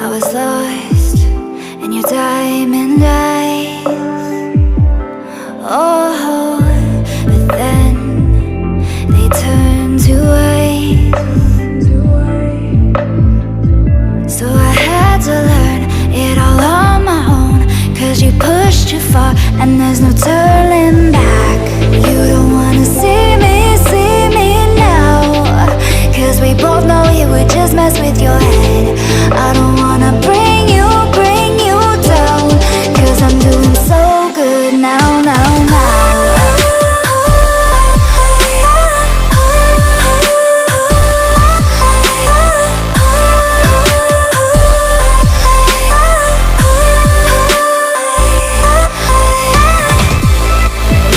I was lost in your diamond eyes. Oh, but then they turned to ice. So I had to learn it all on my own, 'cause you pushed too far and there's no turning back. You don't wanna see me now, 'cause we both know it would just mess with your head. I don't wanna bring you down, 'cause I'm doing so good now.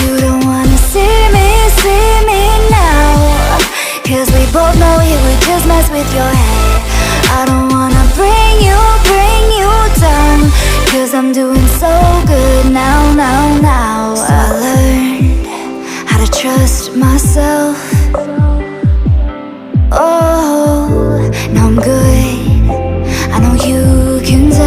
You don't wanna see me now, 'cause we both know it would just mess with your head. I don't wanna bring you down, 'cause I'm doing so good now. So I learned how to trust myself. Oh, now I'm good, I know you can tell.